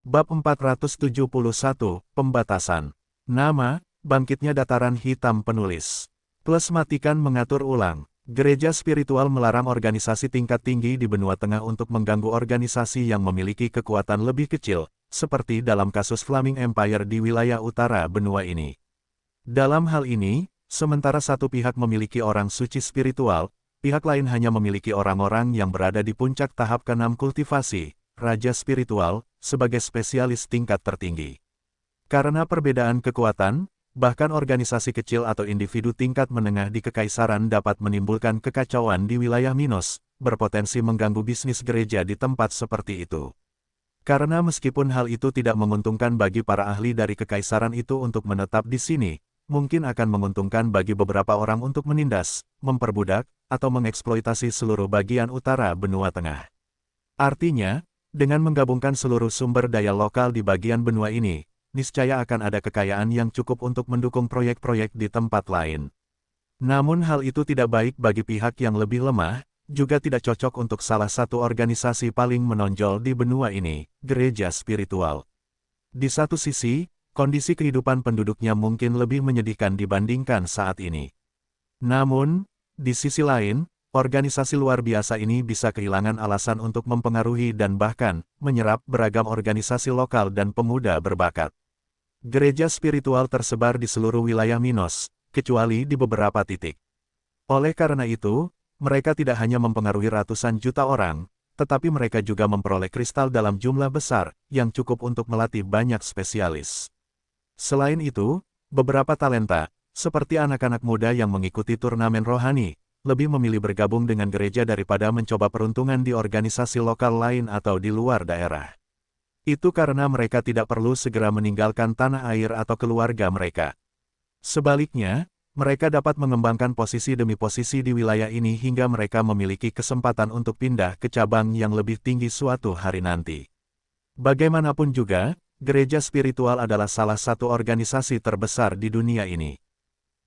Bab 471, Pembatasan. Nama, Bangkitnya Dataran Hitam Penulis. Plus matikan mengatur ulang. Gereja spiritual melarang organisasi tingkat tinggi di benua tengah untuk mengganggu organisasi yang memiliki kekuatan lebih kecil, seperti dalam kasus Flaming Empire di wilayah utara benua ini. Dalam hal ini, sementara satu pihak memiliki orang suci spiritual, pihak lain hanya memiliki orang-orang yang berada di puncak tahap ke-6 kultivasi, raja spiritual, sebagai spesialis tingkat tertinggi. Karena perbedaan kekuatan, bahkan organisasi kecil atau individu tingkat menengah di kekaisaran dapat menimbulkan kekacauan di wilayah Minos, berpotensi mengganggu bisnis gereja di tempat seperti itu. Karena meskipun hal itu tidak menguntungkan bagi para ahli dari kekaisaran itu untuk menetap di sini, mungkin akan menguntungkan bagi beberapa orang untuk menindas, memperbudak, atau mengeksploitasi seluruh bagian utara benua tengah. Artinya, dengan menggabungkan seluruh sumber daya lokal di bagian benua ini, niscaya akan ada kekayaan yang cukup untuk mendukung proyek-proyek di tempat lain. Namun hal itu tidak baik bagi pihak yang lebih lemah, juga tidak cocok untuk salah satu organisasi paling menonjol di benua ini, gereja spiritual. Di satu sisi, kondisi kehidupan penduduknya mungkin lebih menyedihkan dibandingkan saat ini. Namun, di sisi lain, organisasi luar biasa ini bisa kehilangan alasan untuk mempengaruhi dan bahkan menyerap beragam organisasi lokal dan pemuda berbakat. Gereja spiritual tersebar di seluruh wilayah Minos, kecuali di beberapa titik. Oleh karena itu, mereka tidak hanya mempengaruhi ratusan juta orang, tetapi mereka juga memperoleh kristal dalam jumlah besar, yang cukup untuk melatih banyak spesialis. Selain itu, beberapa talenta, seperti anak-anak muda yang mengikuti turnamen rohani, lebih memilih bergabung dengan gereja daripada mencoba peruntungan di organisasi lokal lain atau di luar daerah. Itu karena mereka tidak perlu segera meninggalkan tanah air atau keluarga mereka. Sebaliknya, mereka dapat mengembangkan posisi demi posisi di wilayah ini hingga mereka memiliki kesempatan untuk pindah ke cabang yang lebih tinggi suatu hari nanti. Bagaimanapun juga, gereja spiritual adalah salah satu organisasi terbesar di dunia ini.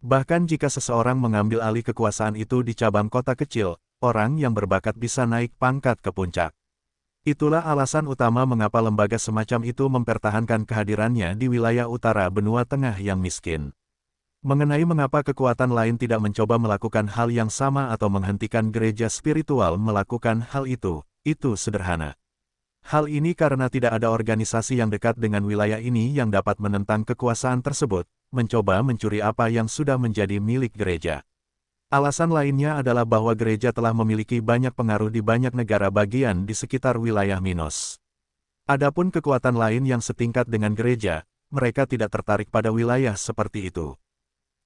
Bahkan jika seseorang mengambil alih kekuasaan itu di cabang kota kecil, orang yang berbakat bisa naik pangkat ke puncak. Itulah alasan utama mengapa lembaga semacam itu mempertahankan kehadirannya di wilayah utara benua tengah yang miskin. Mengenai mengapa kekuatan lain tidak mencoba melakukan hal yang sama atau menghentikan gereja spiritual melakukan hal itu sederhana. Hal ini karena tidak ada organisasi yang dekat dengan wilayah ini yang dapat menentang kekuasaan tersebut, mencoba mencuri apa yang sudah menjadi milik gereja. Alasan lainnya adalah bahwa gereja telah memiliki banyak pengaruh di banyak negara bagian di sekitar wilayah Minos. Adapun kekuatan lain yang setingkat dengan gereja, mereka tidak tertarik pada wilayah seperti itu.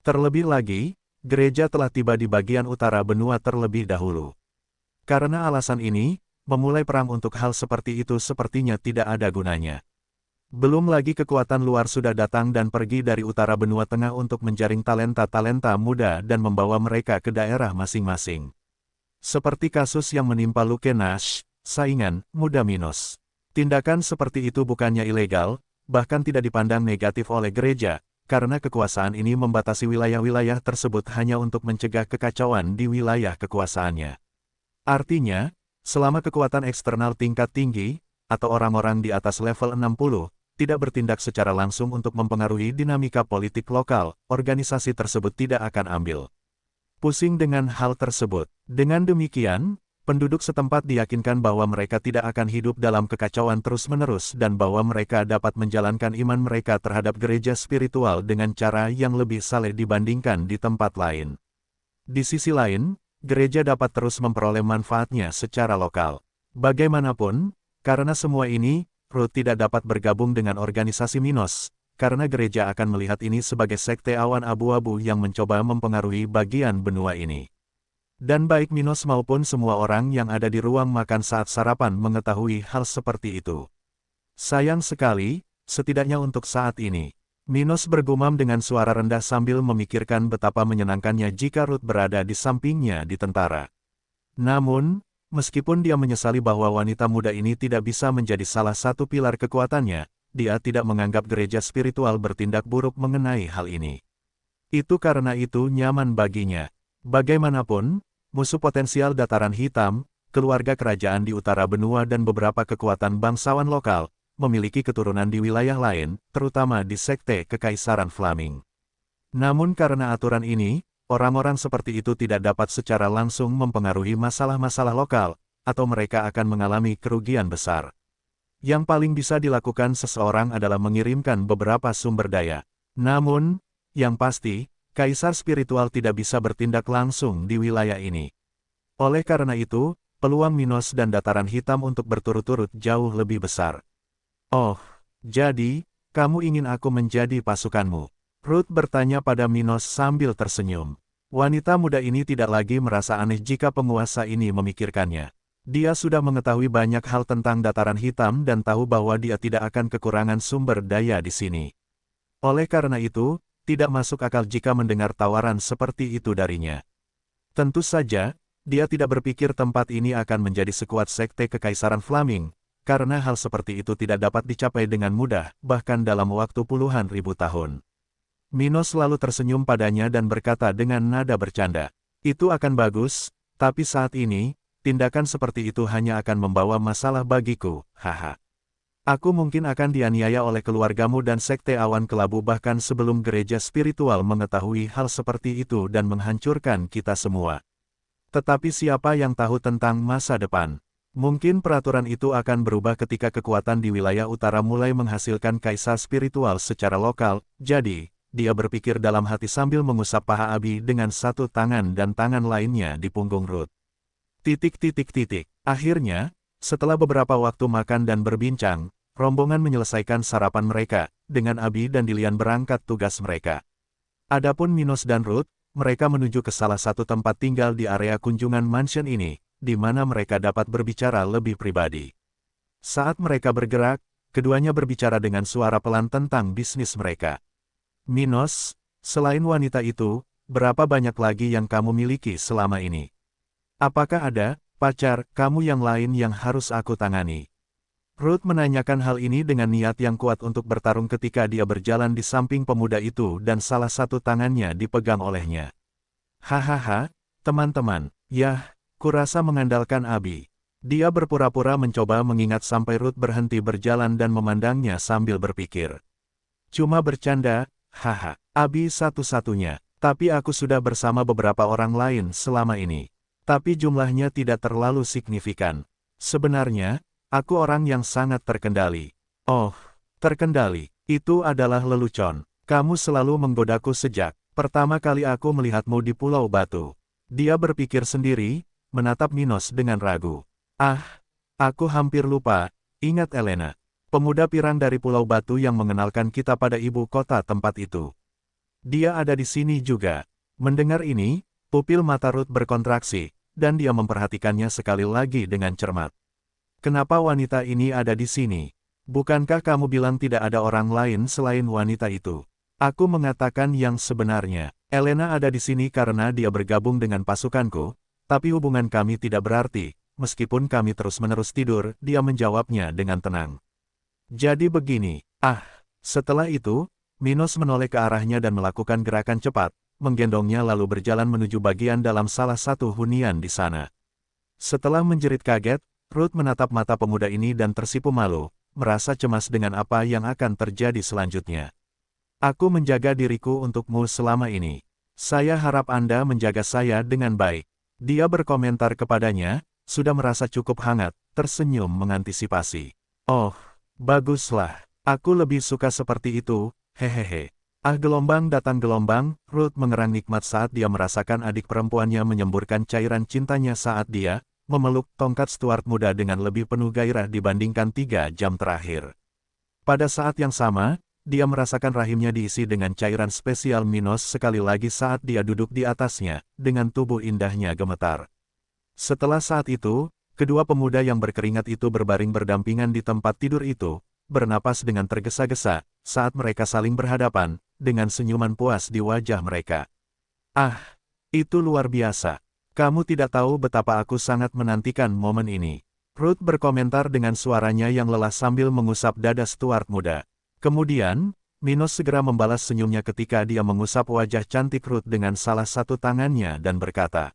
Terlebih lagi, gereja telah tiba di bagian utara benua terlebih dahulu. Karena alasan ini, memulai perang untuk hal seperti itu sepertinya tidak ada gunanya. Belum lagi kekuatan luar sudah datang dan pergi dari utara benua tengah untuk menjaring talenta-talenta muda dan membawa mereka ke daerah masing-masing. Seperti kasus yang menimpa Luke Nash, saingan muda Minos. Tindakan seperti itu bukannya ilegal, bahkan tidak dipandang negatif oleh gereja, karena kekuasaan ini membatasi wilayah-wilayah tersebut hanya untuk mencegah kekacauan di wilayah kekuasaannya. Artinya, selama kekuatan eksternal tingkat tinggi, atau orang-orang di atas level 60, tidak bertindak secara langsung untuk mempengaruhi dinamika politik lokal, organisasi tersebut tidak akan ambil pusing dengan hal tersebut. Dengan demikian, penduduk setempat diyakinkan bahwa mereka tidak akan hidup dalam kekacauan terus-menerus dan bahwa mereka dapat menjalankan iman mereka terhadap gereja spiritual dengan cara yang lebih saleh dibandingkan di tempat lain. Di sisi lain, gereja dapat terus memperoleh manfaatnya secara lokal. Bagaimanapun, karena semua ini, Ruth tidak dapat bergabung dengan organisasi Minos, karena gereja akan melihat ini sebagai sekte awan abu-abu yang mencoba mempengaruhi bagian benua ini. Dan baik Minos maupun semua orang yang ada di ruang makan saat sarapan mengetahui hal seperti itu. Sayang sekali, setidaknya untuk saat ini, Minos bergumam dengan suara rendah sambil memikirkan betapa menyenangkannya jika Ruth berada di sampingnya di tentara. Namun, meskipun dia menyesali bahwa wanita muda ini tidak bisa menjadi salah satu pilar kekuatannya, dia tidak menganggap gereja spiritual bertindak buruk mengenai hal ini. Itu karena itu nyaman baginya. Bagaimanapun, musuh potensial Dataran Hitam, keluarga kerajaan di utara benua dan beberapa kekuatan bangsawan lokal, memiliki keturunan di wilayah lain, terutama di Sekte Kekaisaran Flaming. Namun karena aturan ini, orang-orang seperti itu tidak dapat secara langsung mempengaruhi masalah-masalah lokal, atau mereka akan mengalami kerugian besar. Yang paling bisa dilakukan seseorang adalah mengirimkan beberapa sumber daya. Namun, yang pasti, Kaisar Spiritual tidak bisa bertindak langsung di wilayah ini. Oleh karena itu, peluang Minos dan Dataran Hitam untuk berturut-turut jauh lebih besar. Oh, jadi, kamu ingin aku menjadi pasukanmu? Ruth bertanya pada Minos sambil tersenyum. Wanita muda ini tidak lagi merasa aneh jika penguasa ini memikirkannya. Dia sudah mengetahui banyak hal tentang Dataran Hitam dan tahu bahwa dia tidak akan kekurangan sumber daya di sini. Oleh karena itu, tidak masuk akal jika mendengar tawaran seperti itu darinya. Tentu saja, dia tidak berpikir tempat ini akan menjadi sekuat Sekte Kekaisaran Flaming, karena hal seperti itu tidak dapat dicapai dengan mudah, bahkan dalam waktu puluhan ribu tahun. Minos lalu tersenyum padanya dan berkata dengan nada bercanda, "Itu akan bagus, tapi saat ini, tindakan seperti itu hanya akan membawa masalah bagiku, haha. Aku mungkin akan dianiaya oleh keluargamu dan Sekte Awan Kelabu bahkan sebelum gereja spiritual mengetahui hal seperti itu dan menghancurkan kita semua. Tetapi siapa yang tahu tentang masa depan? Mungkin peraturan itu akan berubah ketika kekuatan di wilayah utara mulai menghasilkan kaisar spiritual secara lokal, jadi, dia berpikir dalam hati sambil mengusap paha Abi dengan satu tangan dan tangan lainnya di punggung Ruth. Akhirnya, setelah beberapa waktu makan dan berbincang, rombongan menyelesaikan sarapan mereka, dengan Abi dan Dilian berangkat tugas mereka. Adapun Minos dan Ruth, mereka menuju ke salah satu tempat tinggal di area kunjungan mansion ini, di mana mereka dapat berbicara lebih pribadi. Saat mereka bergerak, keduanya berbicara dengan suara pelan tentang bisnis mereka. Minos, selain wanita itu, berapa banyak lagi yang kamu miliki selama ini? Apakah ada, pacar, kamu yang lain yang harus aku tangani? Ruth menanyakan hal ini dengan niat yang kuat untuk bertarung ketika dia berjalan di samping pemuda itu dan salah satu tangannya dipegang olehnya. Hahaha, teman-teman, yah, kurasa mengandalkan Abi. Dia berpura-pura mencoba mengingat sampai Ruth berhenti berjalan dan memandangnya sambil berpikir. Cuma bercanda, haha, Abi satu-satunya, tapi aku sudah bersama beberapa orang lain selama ini. Tapi jumlahnya tidak terlalu signifikan. Sebenarnya, aku orang yang sangat terkendali. Oh, terkendali, itu adalah lelucon. Kamu selalu menggodaku sejak pertama kali aku melihatmu di Pulau Batu. Dia berpikir sendiri, menatap Minos dengan ragu. Ah, aku hampir lupa, ingat Elena. Pemuda pirang dari Pulau Batu yang mengenalkan kita pada ibu kota tempat itu. Dia ada di sini juga. Mendengar ini, pupil mata Ruth berkontraksi, dan dia memperhatikannya sekali lagi dengan cermat. Kenapa wanita ini ada di sini? Bukankah kamu bilang tidak ada orang lain selain wanita itu? Aku mengatakan yang sebenarnya. Elena ada di sini karena dia bergabung dengan pasukanku, tapi hubungan kami tidak berarti, meskipun kami terus-menerus tidur, dia menjawabnya dengan tenang. Jadi begini, setelah itu, Minos menoleh ke arahnya dan melakukan gerakan cepat, menggendongnya lalu berjalan menuju bagian dalam salah satu hunian di sana. Setelah menjerit kaget, Ruth menatap mata pemuda ini dan tersipu malu, merasa cemas dengan apa yang akan terjadi selanjutnya. Aku menjaga diriku untukmu selama ini. Saya harap Anda menjaga saya dengan baik. Dia berkomentar kepadanya, sudah merasa cukup hangat, tersenyum mengantisipasi. Oh, baguslah. Aku lebih suka seperti itu, hehehe. Gelombang datang gelombang, Ruth mengerang nikmat saat dia merasakan adik perempuannya menyemburkan cairan cintanya saat dia memeluk tongkat Stuart muda dengan lebih penuh gairah dibandingkan 3 jam terakhir. Pada saat yang sama, dia merasakan rahimnya diisi dengan cairan spesial Minos sekali lagi saat dia duduk di atasnya, dengan tubuh indahnya gemetar. Setelah saat itu, kedua pemuda yang berkeringat itu berbaring berdampingan di tempat tidur itu, bernapas dengan tergesa-gesa, saat mereka saling berhadapan, dengan senyuman puas di wajah mereka. Itu luar biasa. Kamu tidak tahu betapa aku sangat menantikan momen ini. Ruth berkomentar dengan suaranya yang lelah sambil mengusap dada Stuart muda. Kemudian, Minos segera membalas senyumnya ketika dia mengusap wajah cantik Ruth dengan salah satu tangannya dan berkata,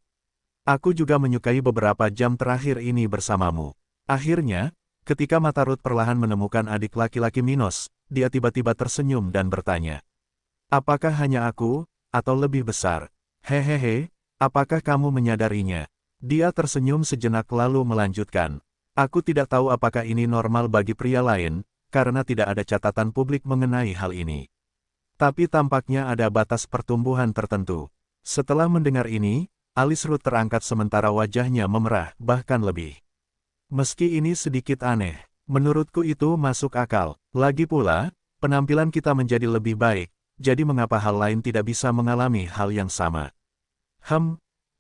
"Aku juga menyukai beberapa jam terakhir ini bersamamu." Akhirnya, Ketika mata Ruth perlahan menemukan adik laki-laki Minos, dia tiba-tiba tersenyum dan bertanya. Apakah hanya aku, atau lebih besar? Hehehe, apakah kamu menyadarinya? Dia tersenyum sejenak lalu melanjutkan. Aku tidak tahu apakah ini normal bagi pria lain, karena tidak ada catatan publik mengenai hal ini. Tapi tampaknya ada batas pertumbuhan tertentu. Setelah mendengar ini, alis Ruth terangkat sementara wajahnya memerah, bahkan lebih. Meski ini sedikit aneh, menurutku itu masuk akal. Lagi pula, penampilan kita menjadi lebih baik, jadi mengapa hal lain tidak bisa mengalami hal yang sama?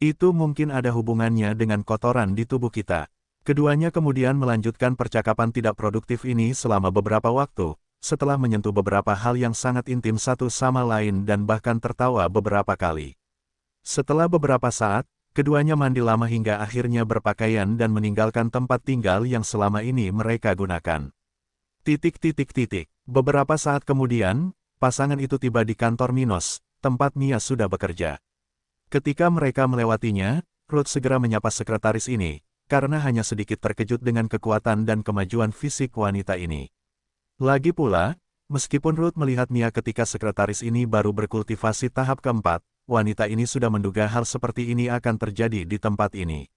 Itu mungkin ada hubungannya dengan kotoran di tubuh kita. Keduanya kemudian melanjutkan percakapan tidak produktif ini selama beberapa waktu, setelah menyentuh beberapa hal yang sangat intim satu sama lain dan bahkan tertawa beberapa kali. Setelah beberapa saat, keduanya mandi lama hingga akhirnya berpakaian dan meninggalkan tempat tinggal yang selama ini mereka gunakan. Beberapa saat kemudian, pasangan itu tiba di kantor Minos, tempat Mia sudah bekerja. Ketika mereka melewatinya, Ruth segera menyapa sekretaris ini, karena hanya sedikit terkejut dengan kekuatan dan kemajuan fisik wanita ini. Lagi pula, meskipun Ruth melihat Mia ketika sekretaris ini baru berkultivasi tahap keempat, wanita ini sudah menduga hal seperti ini akan terjadi di tempat ini.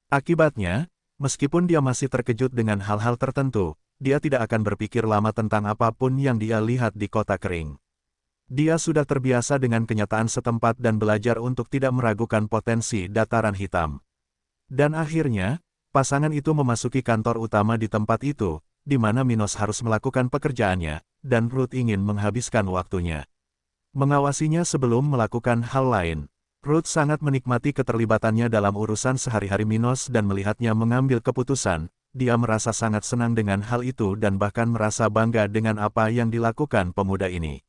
Akibatnya, meskipun dia masih terkejut dengan hal-hal tertentu, dia tidak akan berpikir lama tentang apapun yang dia lihat di kota kering. Dia sudah terbiasa dengan kenyataan setempat dan belajar untuk tidak meragukan potensi dataran hitam. Dan akhirnya, pasangan itu memasuki kantor utama di tempat itu, di mana Minos harus melakukan pekerjaannya, dan Ruth ingin menghabiskan waktunya mengawasinya sebelum melakukan hal lain. Ruth sangat menikmati keterlibatannya dalam urusan sehari-hari Minos dan melihatnya mengambil keputusan. Dia merasa sangat senang dengan hal itu dan bahkan merasa bangga dengan apa yang dilakukan pemuda ini.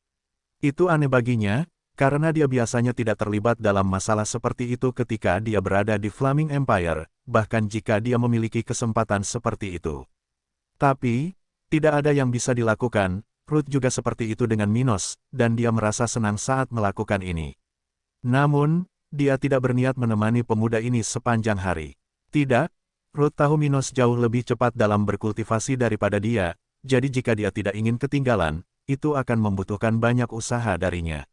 Itu aneh baginya, karena dia biasanya tidak terlibat dalam masalah seperti itu ketika dia berada di Flaming Empire, bahkan jika dia memiliki kesempatan seperti itu. Tapi, tidak ada yang bisa dilakukan. Ruth juga seperti itu dengan Minos, dan dia merasa senang saat melakukan ini. Namun, dia tidak berniat menemani pemuda ini sepanjang hari. Tidak, Ruth tahu Minos jauh lebih cepat dalam berkultivasi daripada dia, jadi jika dia tidak ingin ketinggalan, itu akan membutuhkan banyak usaha darinya.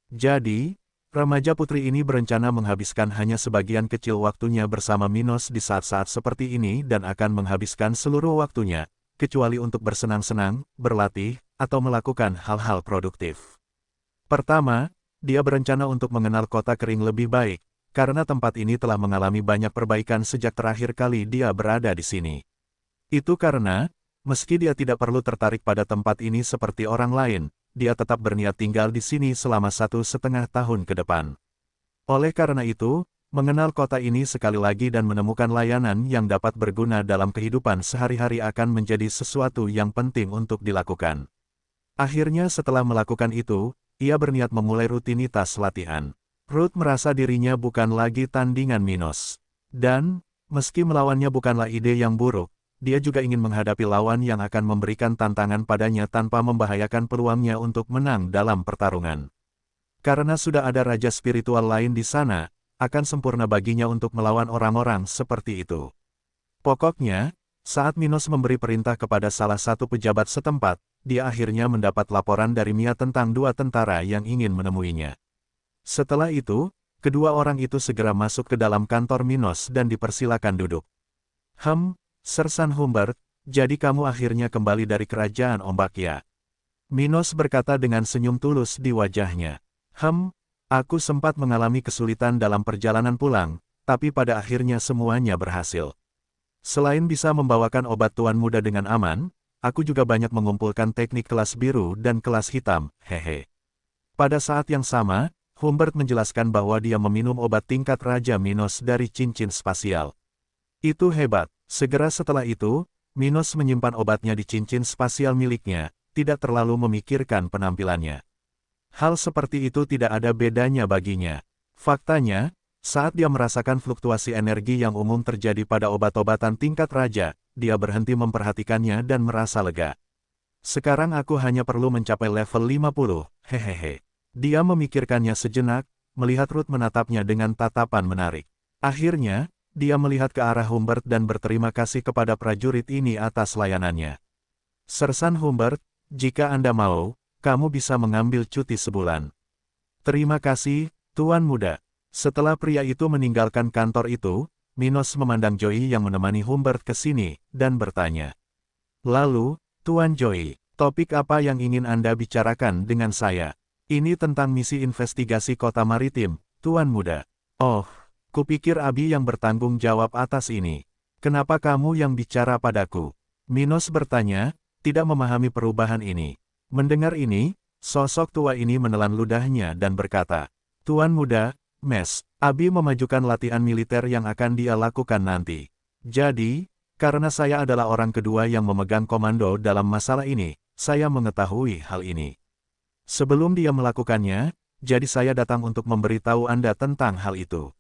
Jadi, remaja putri ini berencana menghabiskan hanya sebagian kecil waktunya bersama Minos di saat-saat seperti ini dan akan menghabiskan seluruh waktunya, kecuali untuk bersenang-senang, berlatih, atau melakukan hal-hal produktif. Pertama, dia berencana untuk mengenal kota kering lebih baik, karena tempat ini telah mengalami banyak perbaikan sejak terakhir kali dia berada di sini. Itu karena, meski dia tidak perlu tertarik pada tempat ini seperti orang lain, dia tetap berniat tinggal di sini selama 1,5 tahun ke depan. Oleh karena itu, mengenal kota ini sekali lagi dan menemukan layanan yang dapat berguna dalam kehidupan sehari-hari akan menjadi sesuatu yang penting untuk dilakukan. Akhirnya setelah melakukan itu, ia berniat memulai rutinitas latihan. Ruth merasa dirinya bukan lagi tandingan Minos. Dan, meski melawannya bukanlah ide yang buruk, dia juga ingin menghadapi lawan yang akan memberikan tantangan padanya tanpa membahayakan peluangnya untuk menang dalam pertarungan. Karena sudah ada raja spiritual lain di sana, akan sempurna baginya untuk melawan orang-orang seperti itu. Pokoknya, saat Minos memberi perintah kepada salah satu pejabat setempat, dia akhirnya mendapat laporan dari Mia tentang 2 tentara yang ingin menemuinya. Setelah itu, kedua orang itu segera masuk ke dalam kantor Minos dan dipersilakan duduk. Sersan Humbert, jadi kamu akhirnya kembali dari kerajaan ombak ya? Minos berkata dengan senyum tulus di wajahnya. Aku sempat mengalami kesulitan dalam perjalanan pulang, tapi pada akhirnya semuanya berhasil. Selain bisa membawakan obat tuan muda dengan aman, aku juga banyak mengumpulkan teknik kelas biru dan kelas hitam, hehe. Pada saat yang sama, Humbert menjelaskan bahwa dia meminum obat tingkat Raja Minos dari cincin spasial. Itu hebat. Segera setelah itu, Minos menyimpan obatnya di cincin spasial miliknya, tidak terlalu memikirkan penampilannya. Hal seperti itu tidak ada bedanya baginya. Faktanya, saat dia merasakan fluktuasi energi yang umum terjadi pada obat-obatan tingkat raja, dia berhenti memperhatikannya dan merasa lega. Sekarang aku hanya perlu mencapai level 50, hehehe. Dia memikirkannya sejenak, melihat Ruth menatapnya dengan tatapan menarik. Akhirnya, dia melihat ke arah Humbert dan berterima kasih kepada prajurit ini atas layanannya. Sersan Humbert, jika Anda mau, kamu bisa mengambil cuti sebulan. Terima kasih, Tuan Muda. Setelah pria itu meninggalkan kantor itu, Minos memandang Joey yang menemani Humbert ke sini, dan bertanya. Lalu, Tuan Joey, topik apa yang ingin Anda bicarakan dengan saya? Ini tentang misi investigasi kota maritim, Tuan Muda. Oh, kupikir Abi yang bertanggung jawab atas ini. Kenapa kamu yang bicara padaku? Minos bertanya, tidak memahami perubahan ini. Mendengar ini, sosok tua ini menelan ludahnya dan berkata, Tuan Muda, Mes, Abi memajukan latihan militer yang akan dia lakukan nanti. Jadi, karena saya adalah orang kedua yang memegang komando dalam masalah ini, saya mengetahui hal ini. Sebelum dia melakukannya, jadi saya datang untuk memberitahu Anda tentang hal itu.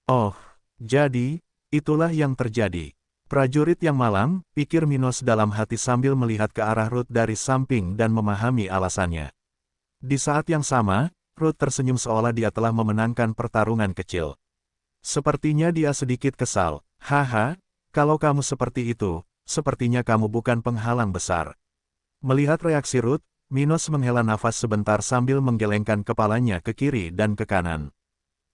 Oh, jadi, itulah yang terjadi. Prajurit yang malang, pikir Minos dalam hati sambil melihat ke arah Ruth dari samping dan memahami alasannya. Di saat yang sama, Ruth tersenyum seolah dia telah memenangkan pertarungan kecil. Sepertinya dia sedikit kesal. Haha, kalau kamu seperti itu, sepertinya kamu bukan penghalang besar. Melihat reaksi Ruth, Minos menghela nafas sebentar sambil menggelengkan kepalanya ke kiri dan ke kanan.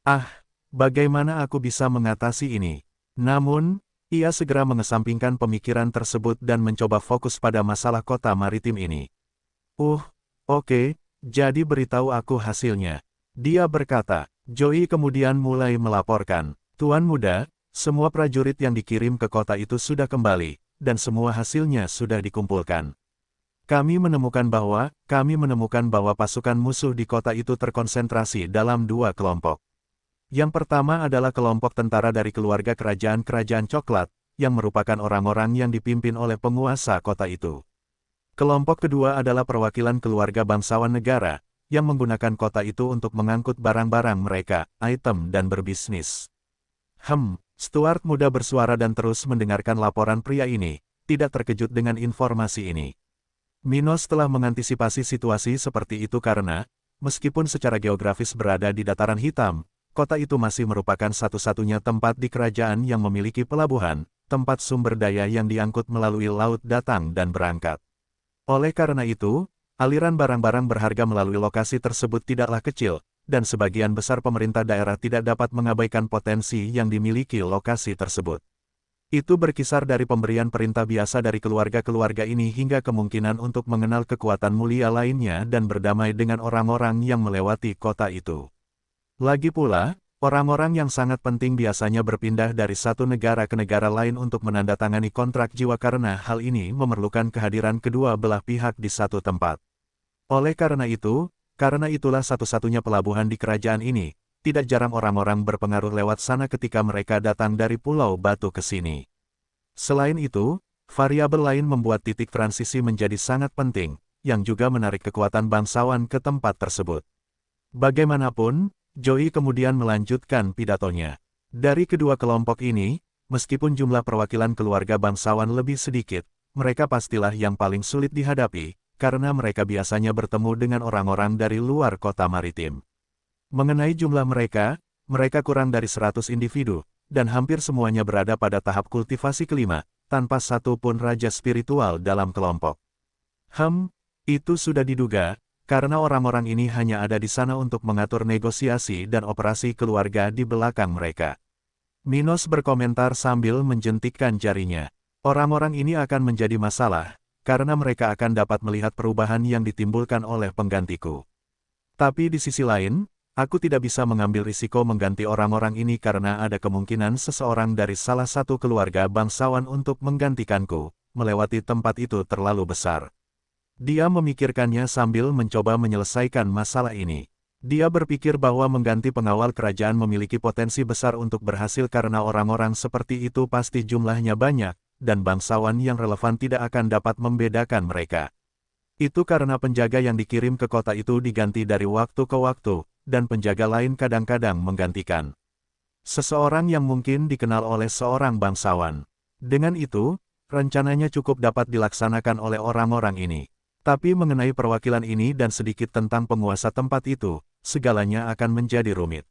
Ah, bagaimana aku bisa mengatasi ini? Namun, ia segera mengesampingkan pemikiran tersebut dan mencoba fokus pada masalah kota maritim ini. Oke. Jadi beritahu aku hasilnya. Dia berkata. Joey kemudian mulai melaporkan. Tuan Muda, semua prajurit yang dikirim ke kota itu sudah kembali, dan semua hasilnya sudah dikumpulkan. Kami menemukan bahwa pasukan musuh di kota itu terkonsentrasi dalam dua kelompok. Yang pertama adalah kelompok tentara dari keluarga kerajaan-kerajaan coklat, yang merupakan orang-orang yang dipimpin oleh penguasa kota itu. Kelompok kedua adalah perwakilan keluarga bangsawan negara, yang menggunakan kota itu untuk mengangkut barang-barang mereka, item dan berbisnis. Stuart Muda bersuara dan terus mendengarkan laporan pria ini, tidak terkejut dengan informasi ini. Minos telah mengantisipasi situasi seperti itu karena, meskipun secara geografis berada di dataran hitam, kota itu masih merupakan satu-satunya tempat di kerajaan yang memiliki pelabuhan, tempat sumber daya yang diangkut melalui laut datang dan berangkat. Oleh karena itu, aliran barang-barang berharga melalui lokasi tersebut tidaklah kecil, dan sebagian besar pemerintah daerah tidak dapat mengabaikan potensi yang dimiliki lokasi tersebut. Itu berkisar dari pemberian perintah biasa dari keluarga-keluarga ini hingga kemungkinan untuk mengenal kekuatan mulia lainnya dan berdamai dengan orang-orang yang melewati kota itu. Lagi pula, orang-orang yang sangat penting biasanya berpindah dari satu negara ke negara lain untuk menandatangani kontrak jiwa karena hal ini memerlukan kehadiran kedua belah pihak di satu tempat. Oleh karena itulah satu-satunya pelabuhan di kerajaan ini, tidak jarang orang-orang berpengaruh lewat sana ketika mereka datang dari Pulau Batu ke sini. Selain itu, variabel lain membuat titik transisi menjadi sangat penting, yang juga menarik kekuatan bangsawan ke tempat tersebut. Bagaimanapun, Joey kemudian melanjutkan pidatonya. Dari kedua kelompok ini, meskipun jumlah perwakilan keluarga bangsawan lebih sedikit, mereka pastilah yang paling sulit dihadapi, karena mereka biasanya bertemu dengan orang-orang dari luar kota maritim. Mengenai jumlah mereka kurang dari 100 individu, dan hampir semuanya berada pada tahap kultivasi kelima, tanpa satu pun raja spiritual dalam kelompok. Itu sudah diduga, karena orang-orang ini hanya ada di sana untuk mengatur negosiasi dan operasi keluarga di belakang mereka. Minos berkomentar sambil menjentikkan jarinya. Orang-orang ini akan menjadi masalah, karena mereka akan dapat melihat perubahan yang ditimbulkan oleh penggantiku. Tapi di sisi lain, aku tidak bisa mengambil risiko mengganti orang-orang ini karena ada kemungkinan seseorang dari salah satu keluarga bangsawan untuk menggantikanku, melewati tempat itu terlalu besar. Dia memikirkannya sambil mencoba menyelesaikan masalah ini. Dia berpikir bahwa mengganti pengawal kerajaan memiliki potensi besar untuk berhasil karena orang-orang seperti itu pasti jumlahnya banyak, dan bangsawan yang relevan tidak akan dapat membedakan mereka. Itu karena penjaga yang dikirim ke kota itu diganti dari waktu ke waktu, dan penjaga lain kadang-kadang menggantikan seseorang yang mungkin dikenal oleh seorang bangsawan. Dengan itu, rencananya cukup dapat dilaksanakan oleh orang-orang ini. Tapi mengenai perwakilan ini dan sedikit tentang penguasa tempat itu, segalanya akan menjadi rumit.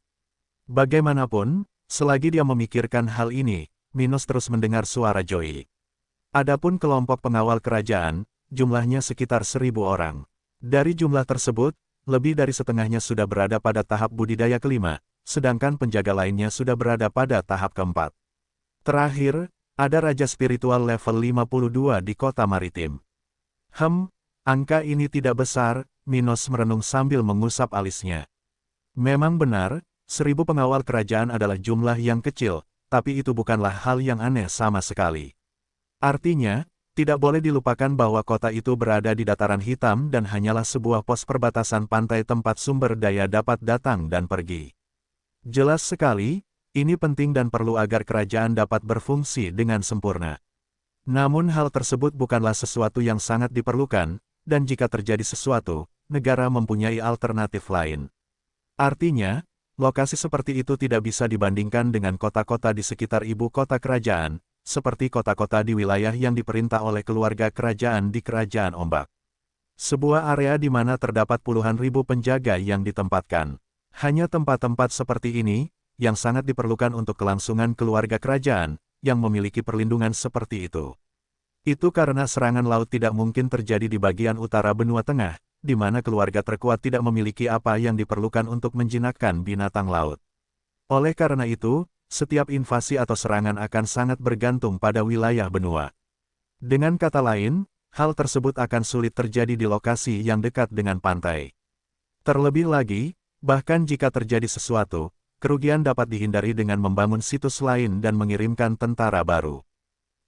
Bagaimanapun, Selagi dia memikirkan hal ini, Minos terus mendengar suara Joey. Adapun kelompok pengawal kerajaan, jumlahnya sekitar 1.000 orang. Dari jumlah tersebut, lebih dari setengahnya sudah berada pada tahap budidaya kelima, sedangkan penjaga lainnya sudah berada pada tahap keempat. Terakhir, ada Raja Spiritual level 52 di kota maritim. Angka ini tidak besar, Minos merenung sambil mengusap alisnya. Memang benar, 1.000 pengawal kerajaan adalah jumlah yang kecil, tapi itu bukanlah hal yang aneh sama sekali. Artinya, tidak boleh dilupakan bahwa kota itu berada di dataran hitam dan hanyalah sebuah pos perbatasan pantai tempat sumber daya dapat datang dan pergi. Jelas sekali, ini penting dan perlu agar kerajaan dapat berfungsi dengan sempurna. Namun hal tersebut bukanlah sesuatu yang sangat diperlukan, dan jika terjadi sesuatu, negara mempunyai alternatif lain. Artinya, lokasi seperti itu tidak bisa dibandingkan dengan kota-kota di sekitar ibu kota kerajaan, seperti kota-kota di wilayah yang diperintah oleh keluarga kerajaan di Kerajaan Ombak. Sebuah area di mana terdapat puluhan ribu penjaga yang ditempatkan. Hanya tempat-tempat seperti ini, yang sangat diperlukan untuk kelangsungan keluarga kerajaan, yang memiliki perlindungan seperti itu. Itu karena serangan laut tidak mungkin terjadi di bagian utara benua tengah, di mana keluarga terkuat tidak memiliki apa yang diperlukan untuk menjinakkan binatang laut. Oleh karena itu, setiap invasi atau serangan akan sangat bergantung pada wilayah benua. Dengan kata lain, hal tersebut akan sulit terjadi di lokasi yang dekat dengan pantai. Terlebih lagi, bahkan jika terjadi sesuatu, kerugian dapat dihindari dengan membangun situs lain dan mengirimkan tentara baru.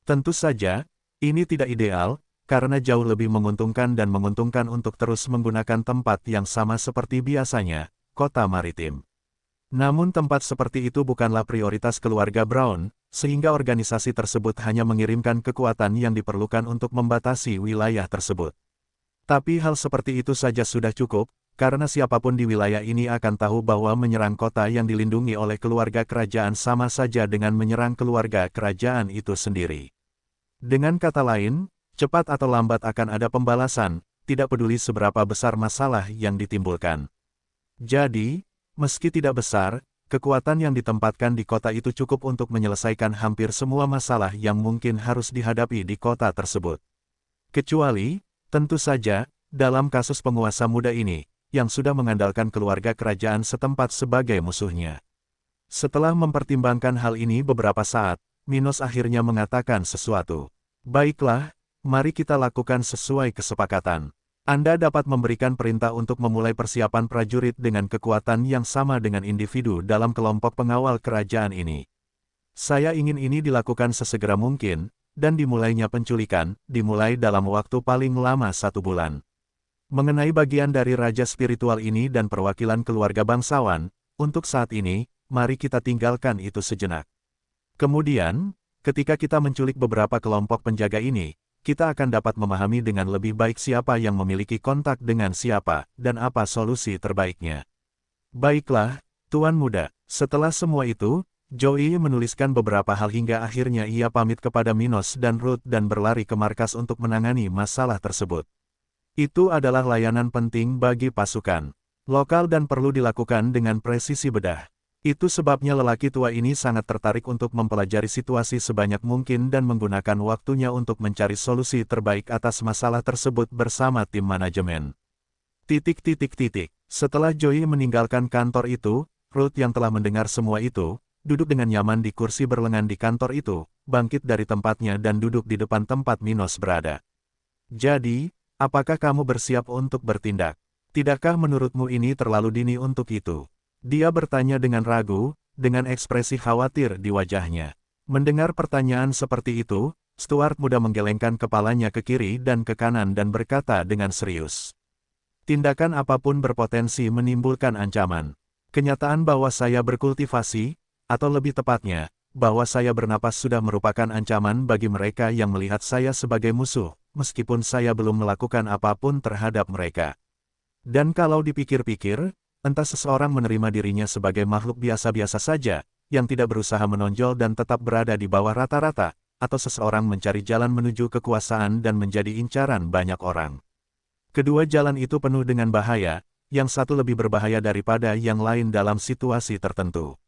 Tentu saja, ini tidak ideal, karena jauh lebih menguntungkan dan menguntungkan untuk terus menggunakan tempat yang sama seperti biasanya, kota maritim. Namun tempat seperti itu bukanlah prioritas keluarga Brown, sehingga organisasi tersebut hanya mengirimkan kekuatan yang diperlukan untuk membatasi wilayah tersebut. Tapi hal seperti itu saja sudah cukup, karena siapapun di wilayah ini akan tahu bahwa menyerang kota yang dilindungi oleh keluarga kerajaan sama saja dengan menyerang keluarga kerajaan itu sendiri. Dengan kata lain, cepat atau lambat akan ada pembalasan, tidak peduli seberapa besar masalah yang ditimbulkan. Jadi, meski tidak besar, kekuatan yang ditempatkan di kota itu cukup untuk menyelesaikan hampir semua masalah yang mungkin harus dihadapi di kota tersebut. Kecuali, tentu saja, dalam kasus penguasa muda ini, yang sudah mengandalkan keluarga kerajaan setempat sebagai musuhnya. Setelah mempertimbangkan hal ini beberapa saat, Minos akhirnya mengatakan sesuatu. Baiklah, mari kita lakukan sesuai kesepakatan. Anda dapat memberikan perintah untuk memulai persiapan prajurit dengan kekuatan yang sama dengan individu dalam kelompok pengawal kerajaan ini. Saya ingin ini dilakukan sesegera mungkin, dan dimulainya penculikan, dimulai dalam waktu paling lama 1 bulan. Mengenai bagian dari Raja Spiritual ini dan perwakilan keluarga bangsawan, untuk saat ini, mari kita tinggalkan itu sejenak. Kemudian, ketika kita menculik beberapa kelompok penjaga ini, kita akan dapat memahami dengan lebih baik siapa yang memiliki kontak dengan siapa, dan apa solusi terbaiknya. Baiklah, Tuan Muda. Setelah semua itu, Joey menuliskan beberapa hal hingga akhirnya ia pamit kepada Minos dan Ruth dan berlari ke markas untuk menangani masalah tersebut. Itu adalah layanan penting bagi pasukan lokal dan perlu dilakukan dengan presisi bedah. Itu sebabnya lelaki tua ini sangat tertarik untuk mempelajari situasi sebanyak mungkin dan menggunakan waktunya untuk mencari solusi terbaik atas masalah tersebut bersama tim manajemen. Setelah Joey meninggalkan kantor itu, Ruth yang telah mendengar semua itu, duduk dengan nyaman di kursi berlengan di kantor itu, bangkit dari tempatnya dan duduk di depan tempat Minos berada. Jadi, apakah kamu bersiap untuk bertindak? Tidakkah menurutmu ini terlalu dini untuk itu? Dia bertanya dengan ragu, dengan ekspresi khawatir di wajahnya. Mendengar pertanyaan seperti itu, Stuart muda menggelengkan kepalanya ke kiri dan ke kanan dan berkata dengan serius. Tindakan apapun berpotensi menimbulkan ancaman. Kenyataan bahwa saya berkultivasi, atau lebih tepatnya, bahwa saya bernapas sudah merupakan ancaman bagi mereka yang melihat saya sebagai musuh, meskipun saya belum melakukan apapun terhadap mereka. Dan kalau dipikir-pikir, entah seseorang menerima dirinya sebagai makhluk biasa-biasa saja, yang tidak berusaha menonjol dan tetap berada di bawah rata-rata, atau seseorang mencari jalan menuju kekuasaan dan menjadi incaran banyak orang. Kedua jalan itu penuh dengan bahaya, yang satu lebih berbahaya daripada yang lain dalam situasi tertentu.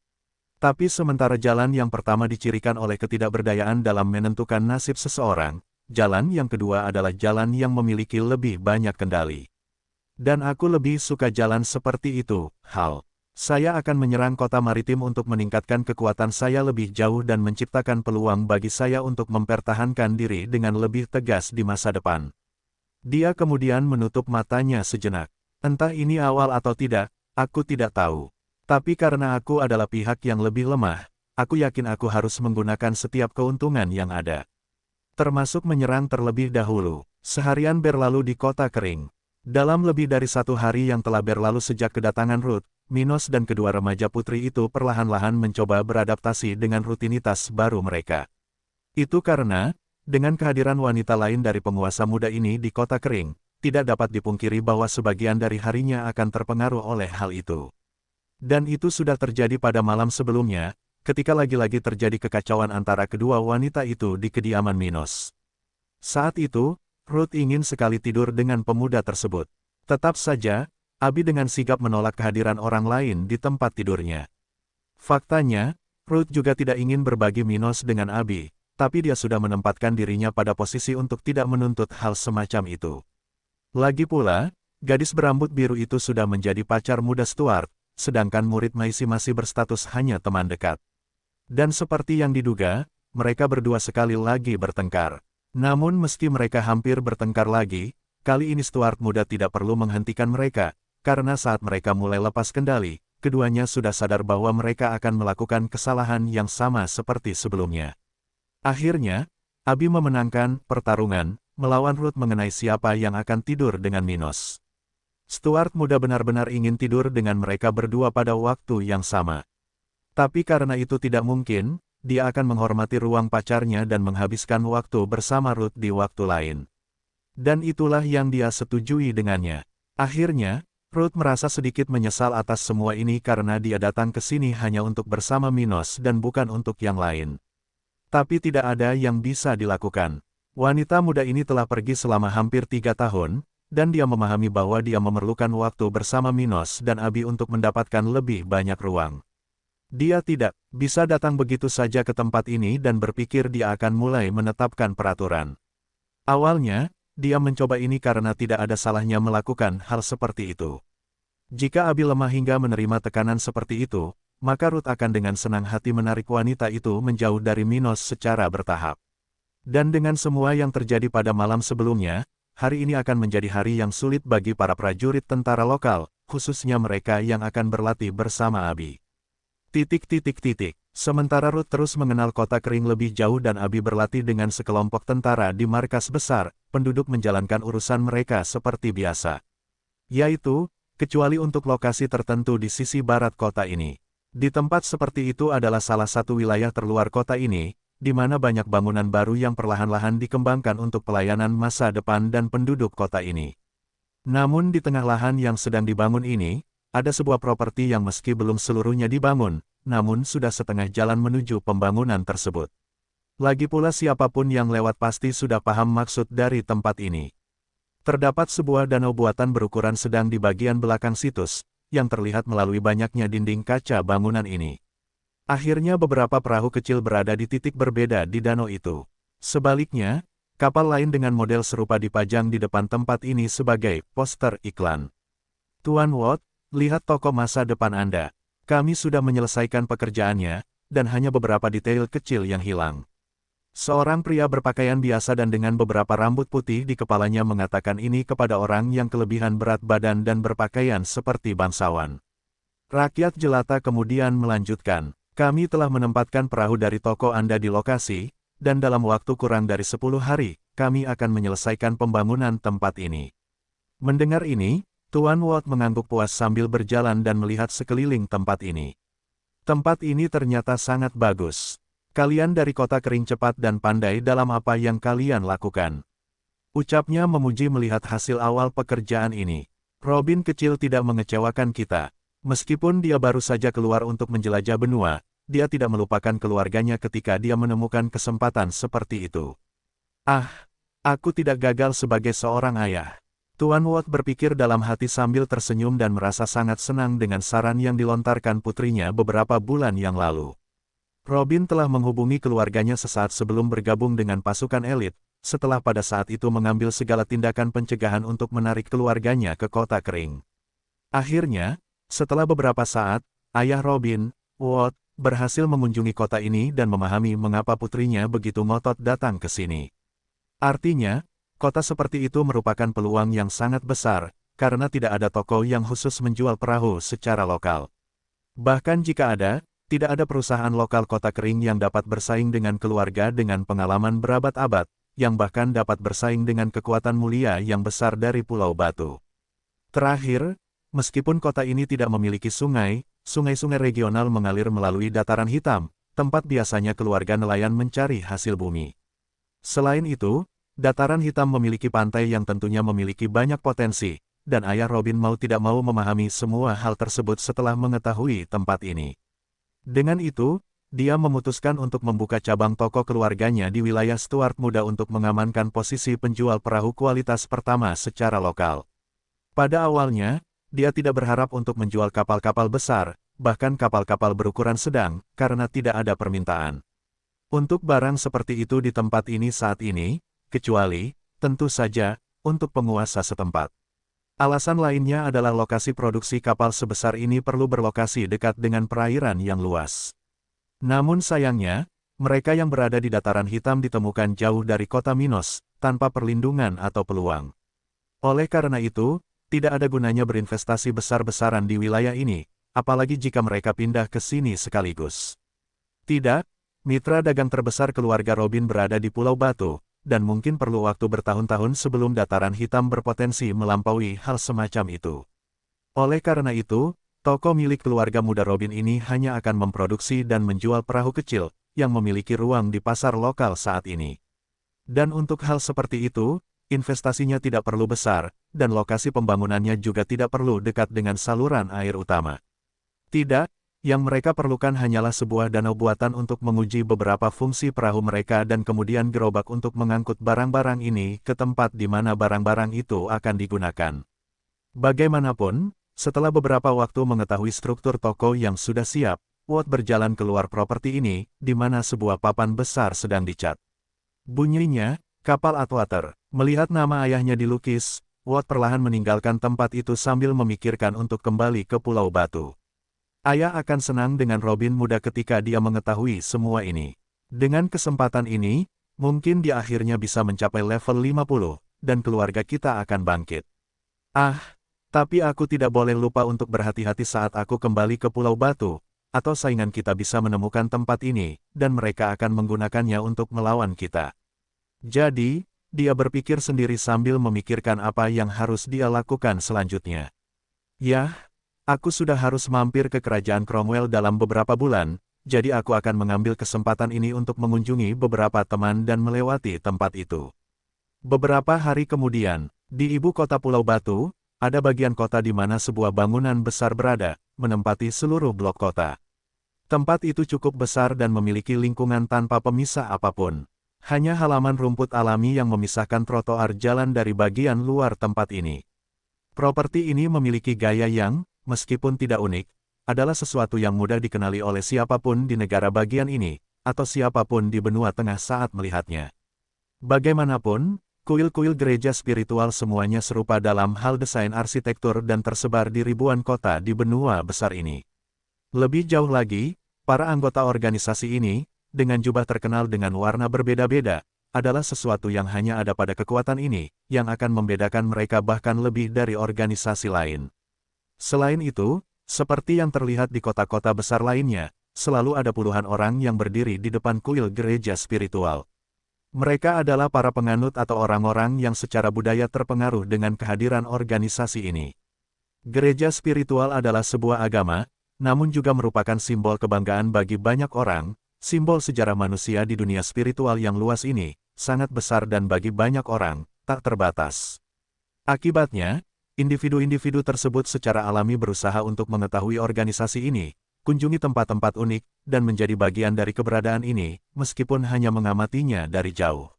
Tapi sementara jalan yang pertama dicirikan oleh ketidakberdayaan dalam menentukan nasib seseorang, jalan yang kedua adalah jalan yang memiliki lebih banyak kendali. Dan aku lebih suka jalan seperti itu, Hal. Saya akan menyerang kota maritim untuk meningkatkan kekuatan saya lebih jauh dan menciptakan peluang bagi saya untuk mempertahankan diri dengan lebih tegas di masa depan. Dia kemudian menutup matanya sejenak. Entah ini awal atau tidak, aku tidak tahu. Tapi karena aku adalah pihak yang lebih lemah, aku yakin aku harus menggunakan setiap keuntungan yang ada. Termasuk menyerang terlebih dahulu. Seharian berlalu di kota kering. Dalam lebih dari 1 hari yang telah berlalu sejak kedatangan Ruth, Minos dan kedua remaja putri itu perlahan-lahan mencoba beradaptasi dengan rutinitas baru mereka. Itu karena, dengan kehadiran wanita lain dari penguasa muda ini di kota kering, tidak dapat dipungkiri bahwa sebagian dari harinya akan terpengaruh oleh hal itu. Dan itu sudah terjadi pada malam sebelumnya, ketika lagi-lagi terjadi kekacauan antara kedua wanita itu di kediaman Minos. Saat itu, Ruth ingin sekali tidur dengan pemuda tersebut. Tetap saja, Abi dengan sigap menolak kehadiran orang lain di tempat tidurnya. Faktanya, Ruth juga tidak ingin berbagi Minos dengan Abi, tapi dia sudah menempatkan dirinya pada posisi untuk tidak menuntut hal semacam itu. Lagi pula, gadis berambut biru itu sudah menjadi pacar muda Stuart, sedangkan murid Maisie masih berstatus hanya teman dekat. Dan seperti yang diduga, mereka berdua sekali lagi bertengkar. Namun meski mereka hampir bertengkar lagi, kali ini Stuart muda tidak perlu menghentikan mereka, karena saat mereka mulai lepas kendali, keduanya sudah sadar bahwa mereka akan melakukan kesalahan yang sama seperti sebelumnya. Akhirnya, Abi memenangkan pertarungan melawan Ruth mengenai siapa yang akan tidur dengan Minos. Stuart muda benar-benar ingin tidur dengan mereka berdua pada waktu yang sama. Tapi karena itu tidak mungkin, dia akan menghormati ruang pacarnya dan menghabiskan waktu bersama Ruth di waktu lain. Dan itulah yang dia setujui dengannya. Akhirnya, Ruth merasa sedikit menyesal atas semua ini karena dia datang ke sini hanya untuk bersama Minos dan bukan untuk yang lain. Tapi tidak ada yang bisa dilakukan. Wanita muda ini telah pergi selama hampir 3 tahun, dan dia memahami bahwa dia memerlukan waktu bersama Minos dan Abi untuk mendapatkan lebih banyak ruang. Dia tidak bisa datang begitu saja ke tempat ini dan berpikir dia akan mulai menetapkan peraturan. Awalnya, dia mencoba ini karena tidak ada salahnya melakukan hal seperti itu. Jika Abi lemah hingga menerima tekanan seperti itu, maka Ruth akan dengan senang hati menarik wanita itu menjauh dari Minos secara bertahap. Dan dengan semua yang terjadi pada malam sebelumnya, hari ini akan menjadi hari yang sulit bagi para prajurit tentara lokal, khususnya mereka yang akan berlatih bersama Abi. Sementara Ruth terus mengenal kota kering lebih jauh dan Abi berlatih dengan sekelompok tentara di markas besar, penduduk menjalankan urusan mereka seperti biasa. Yaitu, kecuali untuk lokasi tertentu di sisi barat kota ini. Di tempat seperti itu adalah salah satu wilayah terluar kota ini, di mana banyak bangunan baru yang perlahan-lahan dikembangkan untuk pelayanan masa depan dan penduduk kota ini. Namun di tengah lahan yang sedang dibangun ini, ada sebuah properti yang meski belum seluruhnya dibangun, namun sudah setengah jalan menuju pembangunan tersebut. Lagi pula siapapun yang lewat pasti sudah paham maksud dari tempat ini. Terdapat sebuah danau buatan berukuran sedang di bagian belakang situs, yang terlihat melalui banyaknya dinding kaca bangunan ini. Akhirnya beberapa perahu kecil berada di titik berbeda di danau itu. Sebaliknya, kapal lain dengan model serupa dipajang di depan tempat ini sebagai poster iklan. Tuan Watt, lihat toko masa depan Anda. Kami sudah menyelesaikan pekerjaannya, dan hanya beberapa detail kecil yang hilang. Seorang pria berpakaian biasa dan dengan beberapa rambut putih di kepalanya mengatakan ini kepada orang yang kelebihan berat badan dan berpakaian seperti bangsawan. Rakyat jelata kemudian melanjutkan. Kami telah menempatkan perahu dari toko Anda di lokasi, dan dalam waktu kurang dari 10 hari, kami akan menyelesaikan pembangunan tempat ini. Mendengar ini, Tuan Watt mengangguk puas sambil berjalan dan melihat sekeliling tempat ini. Tempat ini ternyata sangat bagus. Kalian dari kota kering cepat dan pandai dalam apa yang kalian lakukan. Ucapnya memuji melihat hasil awal pekerjaan ini. Robin kecil tidak mengecewakan kita. Meskipun dia baru saja keluar untuk menjelajah benua, dia tidak melupakan keluarganya ketika dia menemukan kesempatan seperti itu. Ah, aku tidak gagal sebagai seorang ayah. Tuan Watt berpikir dalam hati sambil tersenyum dan merasa sangat senang dengan saran yang dilontarkan putrinya beberapa bulan yang lalu. Robin telah menghubungi keluarganya sesaat sebelum bergabung dengan pasukan elit, setelah pada saat itu mengambil segala tindakan pencegahan untuk menarik keluarganya ke kota kering. Akhirnya, setelah beberapa saat, ayah Robin, Watt, berhasil mengunjungi kota ini dan memahami mengapa putrinya begitu ngotot datang ke sini. Artinya, kota seperti itu merupakan peluang yang sangat besar, karena tidak ada toko yang khusus menjual perahu secara lokal. Bahkan jika ada, tidak ada perusahaan lokal kota kering yang dapat bersaing dengan keluarga dengan pengalaman berabad-abad, yang bahkan dapat bersaing dengan kekuatan mulia yang besar dari Pulau Batu. Terakhir, meskipun kota ini tidak memiliki sungai, sungai-sungai regional mengalir melalui dataran hitam, tempat biasanya keluarga nelayan mencari hasil bumi. Selain itu, dataran hitam memiliki pantai yang tentunya memiliki banyak potensi, dan ayah Robin mau tidak mau memahami semua hal tersebut setelah mengetahui tempat ini. Dengan itu, dia memutuskan untuk membuka cabang toko keluarganya di wilayah Stuart Muda untuk mengamankan posisi penjual perahu kualitas pertama secara lokal. Pada awalnya, dia tidak berharap untuk menjual kapal-kapal besar, bahkan kapal-kapal berukuran sedang, karena tidak ada permintaan untuk barang seperti itu di tempat ini saat ini, kecuali, tentu saja, untuk penguasa setempat. Alasan lainnya adalah lokasi produksi kapal sebesar ini perlu berlokasi dekat dengan perairan yang luas. Namun sayangnya, mereka yang berada di dataran hitam ditemukan jauh dari kota Minos, tanpa perlindungan atau peluang. Oleh karena itu, tidak ada gunanya berinvestasi besar-besaran di wilayah ini, apalagi jika mereka pindah ke sini sekaligus. Tidak, mitra dagang terbesar keluarga Robin berada di Pulau Batu, dan mungkin perlu waktu bertahun-tahun sebelum dataran hitam berpotensi melampaui hal semacam itu. Oleh karena itu, toko milik keluarga muda Robin ini hanya akan memproduksi dan menjual perahu kecil, yang memiliki ruang di pasar lokal saat ini. Dan untuk hal seperti itu, investasinya tidak perlu besar, dan lokasi pembangunannya juga tidak perlu dekat dengan saluran air utama. Tidak, yang mereka perlukan hanyalah sebuah danau buatan untuk menguji beberapa fungsi perahu mereka dan kemudian gerobak untuk mengangkut barang-barang ini ke tempat di mana barang-barang itu akan digunakan. Bagaimanapun, setelah beberapa waktu mengetahui struktur toko yang sudah siap, Watt berjalan keluar properti ini, di mana sebuah papan besar sedang dicat. Bunyinya, kapal Atwater. Melihat nama ayahnya dilukis, Watt perlahan meninggalkan tempat itu sambil memikirkan untuk kembali ke Pulau Batu. Ayah akan senang dengan Robin muda ketika dia mengetahui semua ini. Dengan kesempatan ini, mungkin dia akhirnya bisa mencapai level 50, dan keluarga kita akan bangkit. Ah, tapi aku tidak boleh lupa untuk berhati-hati saat aku kembali ke Pulau Batu, atau saingan kita bisa menemukan tempat ini, dan mereka akan menggunakannya untuk melawan kita. Jadi, dia berpikir sendiri sambil memikirkan apa yang harus dia lakukan selanjutnya. Yah, aku sudah harus mampir ke kerajaan Cromwell dalam beberapa bulan, jadi aku akan mengambil kesempatan ini untuk mengunjungi beberapa teman dan melewati tempat itu. Beberapa hari kemudian, di ibu kota Pulau Batu, ada bagian kota di mana sebuah bangunan besar berada, menempati seluruh blok kota. Tempat itu cukup besar dan memiliki lingkungan tanpa pemisah apapun. Hanya halaman rumput alami yang memisahkan trotoar jalan dari bagian luar tempat ini. Properti ini memiliki gaya yang, meskipun tidak unik, adalah sesuatu yang mudah dikenali oleh siapapun di negara bagian ini, atau siapapun di benua tengah saat melihatnya. Bagaimanapun, kuil-kuil gereja spiritual semuanya serupa dalam hal desain arsitektur dan tersebar di ribuan kota di benua besar ini. Lebih jauh lagi, para anggota organisasi ini, dengan jubah terkenal dengan warna berbeda-beda, adalah sesuatu yang hanya ada pada kekuatan ini, yang akan membedakan mereka bahkan lebih dari organisasi lain. Selain itu, seperti yang terlihat di kota-kota besar lainnya, selalu ada puluhan orang yang berdiri di depan kuil gereja spiritual. Mereka adalah para penganut atau orang-orang yang secara budaya terpengaruh dengan kehadiran organisasi ini. Gereja spiritual adalah sebuah agama, namun juga merupakan simbol kebanggaan bagi banyak orang. Simbol sejarah manusia di dunia spiritual yang luas ini, sangat besar dan bagi banyak orang, tak terbatas. Akibatnya, individu-individu tersebut secara alami berusaha untuk mengetahui organisasi ini, kunjungi tempat-tempat unik, dan menjadi bagian dari keberadaan ini, meskipun hanya mengamatinya dari jauh.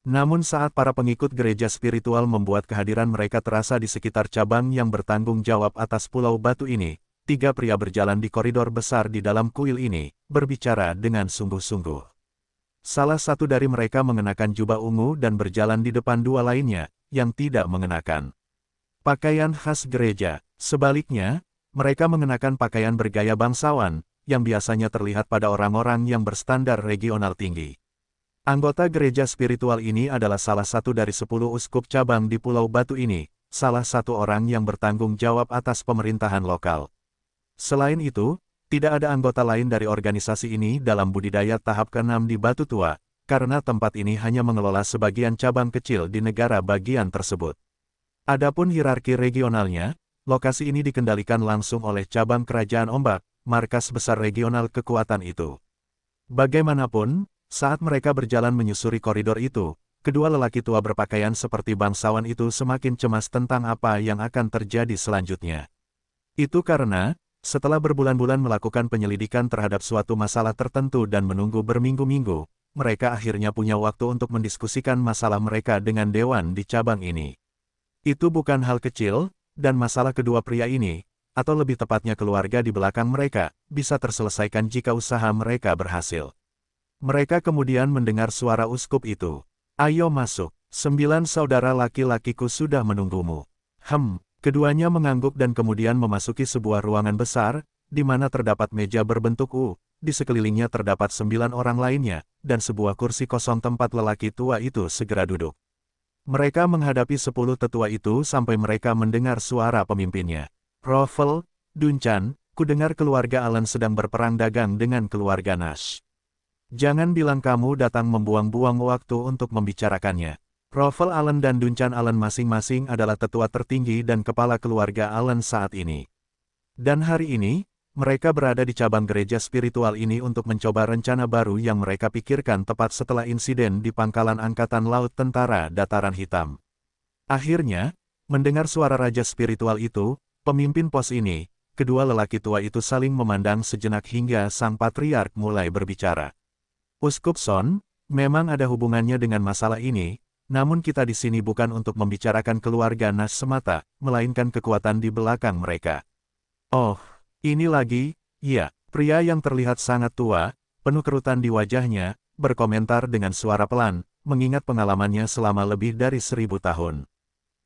Namun saat para pengikut gereja spiritual membuat kehadiran mereka terasa di sekitar cabang yang bertanggung jawab atas Pulau Batu ini, tiga pria berjalan di koridor besar di dalam kuil ini, berbicara dengan sungguh-sungguh. Salah satu dari mereka mengenakan jubah ungu dan berjalan di depan dua lainnya, yang tidak mengenakan pakaian khas gereja. Sebaliknya, mereka mengenakan pakaian bergaya bangsawan, yang biasanya terlihat pada orang-orang yang berstandar regional tinggi. Anggota gereja spiritual ini adalah salah satu dari 10 uskup cabang di Pulau Batu ini, salah satu orang yang bertanggung jawab atas pemerintahan lokal. Selain itu, tidak ada anggota lain dari organisasi ini dalam budidaya tahap ke-6 di Batu Tua, karena tempat ini hanya mengelola sebagian cabang kecil di negara bagian tersebut. Adapun hierarki regionalnya, lokasi ini dikendalikan langsung oleh cabang Kerajaan Ombak, markas besar regional kekuatan itu. Bagaimanapun, saat mereka berjalan menyusuri koridor itu, kedua lelaki tua berpakaian seperti bangsawan itu semakin cemas tentang apa yang akan terjadi selanjutnya. Itu karena, setelah berbulan-bulan melakukan penyelidikan terhadap suatu masalah tertentu dan menunggu berminggu-minggu, mereka akhirnya punya waktu untuk mendiskusikan masalah mereka dengan dewan di cabang ini. Itu bukan hal kecil, dan masalah kedua pria ini, atau lebih tepatnya keluarga di belakang mereka, bisa terselesaikan jika usaha mereka berhasil. Mereka kemudian mendengar suara uskup itu. "Ayo masuk, 9 saudara laki-lakiku sudah menunggumu." Keduanya mengangguk dan kemudian memasuki sebuah ruangan besar, di mana terdapat meja berbentuk U, di sekelilingnya terdapat 9 orang lainnya, dan sebuah kursi kosong tempat lelaki tua itu segera duduk. Mereka menghadapi 10 tetua itu sampai mereka mendengar suara pemimpinnya. "Raffel, Duncan, kudengar keluarga Allen sedang berperang dagang dengan keluarga Nash. Jangan bilang kamu datang membuang-buang waktu untuk membicarakannya." Raffel Allen dan Duncan Allen masing-masing adalah tetua tertinggi dan kepala keluarga Allen saat ini. Dan hari ini, mereka berada di cabang gereja spiritual ini untuk mencoba rencana baru yang mereka pikirkan tepat setelah insiden di pangkalan Angkatan Laut Tentara Dataran Hitam. Akhirnya, mendengar suara raja spiritual itu, pemimpin pos ini, kedua lelaki tua itu saling memandang sejenak hingga sang patriark mulai berbicara. "Uskup Son, memang ada hubungannya dengan masalah ini, namun kita di sini bukan untuk membicarakan keluarga Nash semata, melainkan kekuatan di belakang mereka." "Oh, ini lagi?" "Ya." Pria yang terlihat sangat tua, penuh kerutan di wajahnya, berkomentar dengan suara pelan, mengingat pengalamannya selama lebih dari 1000 tahun.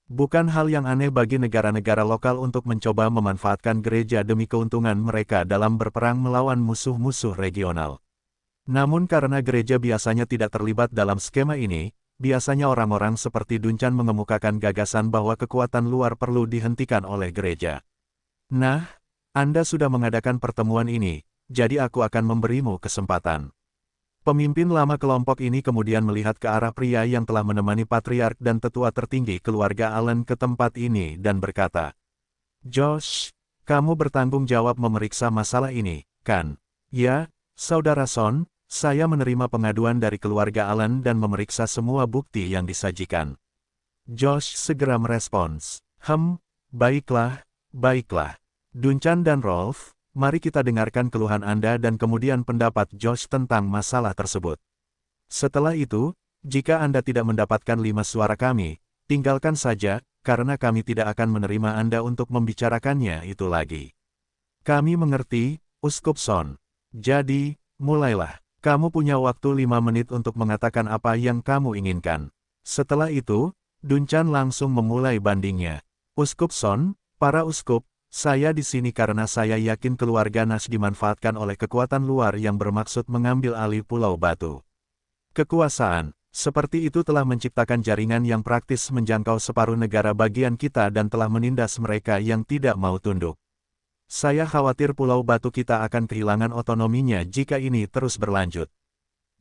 Bukan hal yang aneh bagi negara-negara lokal untuk mencoba memanfaatkan gereja demi keuntungan mereka dalam berperang melawan musuh-musuh regional. Namun karena gereja biasanya tidak terlibat dalam skema ini, biasanya orang-orang seperti Duncan mengemukakan gagasan bahwa kekuatan luar perlu dihentikan oleh gereja. "Nah, Anda sudah mengadakan pertemuan ini, jadi aku akan memberimu kesempatan." Pemimpin lama kelompok ini kemudian melihat ke arah pria yang telah menemani patriark dan tetua tertinggi keluarga Allen ke tempat ini dan berkata, "Josh, kamu bertanggung jawab memeriksa masalah ini, kan?" "Ya, Saudara Son, saya menerima pengaduan dari keluarga Allen dan memeriksa semua bukti yang disajikan." Josh segera merespons, Baiklah, baiklah. Duncan dan Rolf, mari kita dengarkan keluhan Anda dan kemudian pendapat Josh tentang masalah tersebut. Setelah itu, jika Anda tidak mendapatkan 5 suara kami, tinggalkan saja, karena kami tidak akan menerima Anda untuk membicarakannya itu lagi." "Kami mengerti, Uskup Son. Jadi, mulailah. Kamu punya waktu 5 menit untuk mengatakan apa yang kamu inginkan." Setelah itu, Duncan langsung memulai bandingnya. "Uskup Son, para uskup, saya di sini karena saya yakin keluarga Nash dimanfaatkan oleh kekuatan luar yang bermaksud mengambil alih Pulau Batu. Kekuasaan seperti itu telah menciptakan jaringan yang praktis menjangkau separuh negara bagian kita dan telah menindas mereka yang tidak mau tunduk. Saya khawatir Pulau Batu kita akan kehilangan otonominya jika ini terus berlanjut.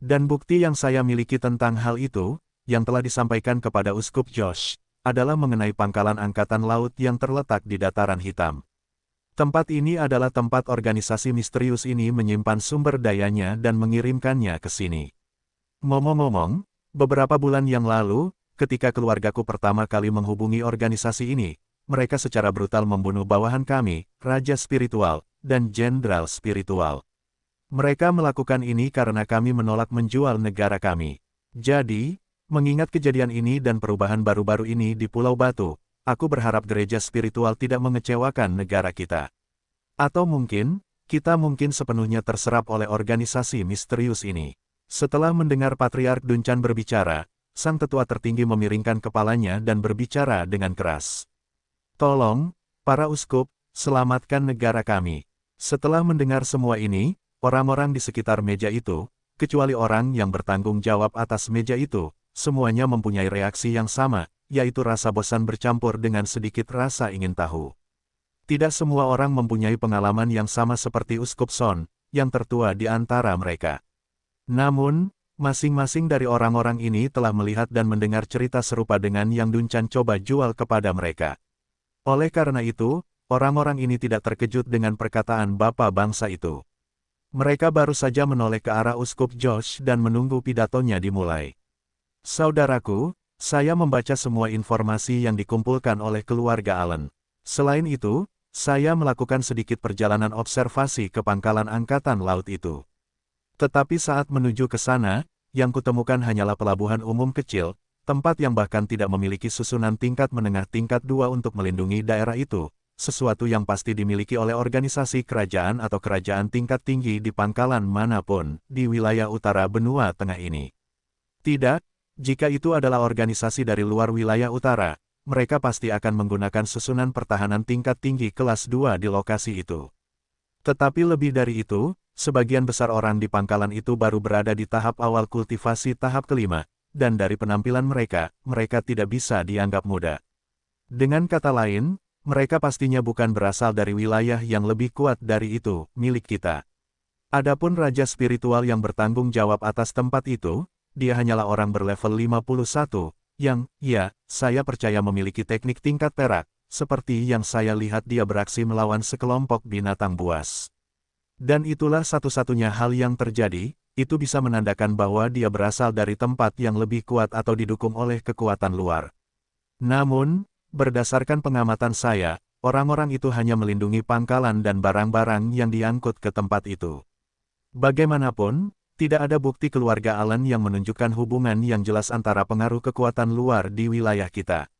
Dan bukti yang saya miliki tentang hal itu, yang telah disampaikan kepada Uskup Josh, adalah mengenai pangkalan Angkatan Laut yang terletak di Dataran Hitam. Tempat ini adalah tempat organisasi misterius ini menyimpan sumber dayanya dan mengirimkannya ke sini. Ngomong-ngomong, beberapa bulan yang lalu, ketika keluargaku pertama kali menghubungi organisasi ini, mereka secara brutal membunuh bawahan kami, Raja Spiritual, dan Jenderal Spiritual. Mereka melakukan ini karena kami menolak menjual negara kami. Jadi, Mengingat kejadian ini dan perubahan baru-baru ini di Pulau Batu, aku berharap gereja spiritual tidak mengecewakan negara kita. Atau mungkin, kita mungkin sepenuhnya terserap oleh organisasi misterius ini. Setelah mendengar Patriark Duncan berbicara, sang tetua tertinggi memiringkan kepalanya dan berbicara dengan keras. Tolong, para uskup, selamatkan negara kami. Setelah mendengar semua ini, orang-orang di sekitar meja itu, kecuali orang yang bertanggung jawab atas meja itu, semuanya mempunyai reaksi yang sama, yaitu rasa bosan bercampur dengan sedikit rasa ingin tahu. Tidak semua orang mempunyai pengalaman yang sama seperti Uskup Son, yang tertua di antara mereka. Namun, masing-masing dari orang-orang ini telah melihat dan mendengar cerita serupa dengan yang Duncan coba jual kepada mereka. Oleh karena itu, orang-orang ini tidak terkejut dengan perkataan Bapa Bangsa itu. Mereka baru saja menoleh ke arah Uskup Josh dan menunggu pidatonya dimulai. Saudaraku, saya membaca semua informasi yang dikumpulkan oleh keluarga Allen. Selain itu, saya melakukan sedikit perjalanan observasi ke pangkalan angkatan laut itu. Tetapi saat menuju ke sana, yang kutemukan hanyalah pelabuhan umum kecil, tempat yang bahkan tidak memiliki susunan tingkat menengah tingkat 2 untuk melindungi daerah itu, sesuatu yang pasti dimiliki oleh organisasi kerajaan atau kerajaan tingkat tinggi di pangkalan manapun, di wilayah utara benua tengah ini. Tidak, jika itu adalah organisasi dari luar wilayah utara, mereka pasti akan menggunakan susunan pertahanan tingkat tinggi kelas 2 di lokasi itu. Tetapi lebih dari itu, sebagian besar orang di pangkalan itu baru berada di tahap awal kultivasi tahap kelima, dan dari penampilan mereka, mereka tidak bisa dianggap muda. Dengan kata lain, mereka pastinya bukan berasal dari wilayah yang lebih kuat dari itu, milik kita. Adapun raja spiritual yang bertanggung jawab atas tempat itu, dia hanyalah orang berlevel 51, yang, ya, saya percaya memiliki teknik tingkat perak, seperti yang saya lihat dia beraksi melawan sekelompok binatang buas. Dan itulah satu-satunya hal yang terjadi, itu bisa menandakan bahwa dia berasal dari tempat yang lebih kuat atau didukung oleh kekuatan luar. Namun, berdasarkan pengamatan saya, orang-orang itu hanya melindungi pangkalan dan barang-barang yang diangkut ke tempat itu. Bagaimanapun, tidak ada bukti keluarga Allen yang menunjukkan hubungan yang jelas antara pengaruh kekuatan luar di wilayah kita.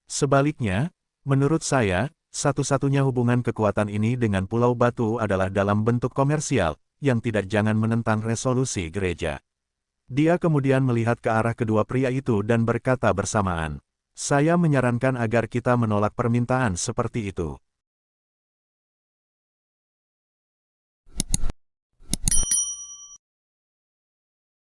Sebaliknya, menurut saya, satu-satunya hubungan kekuatan ini dengan Pulau Batu adalah dalam bentuk komersial, yang tidak jangan menentang resolusi gereja. Dia kemudian melihat ke arah kedua pria itu dan berkata bersamaan, "Saya menyarankan agar kita menolak permintaan seperti itu."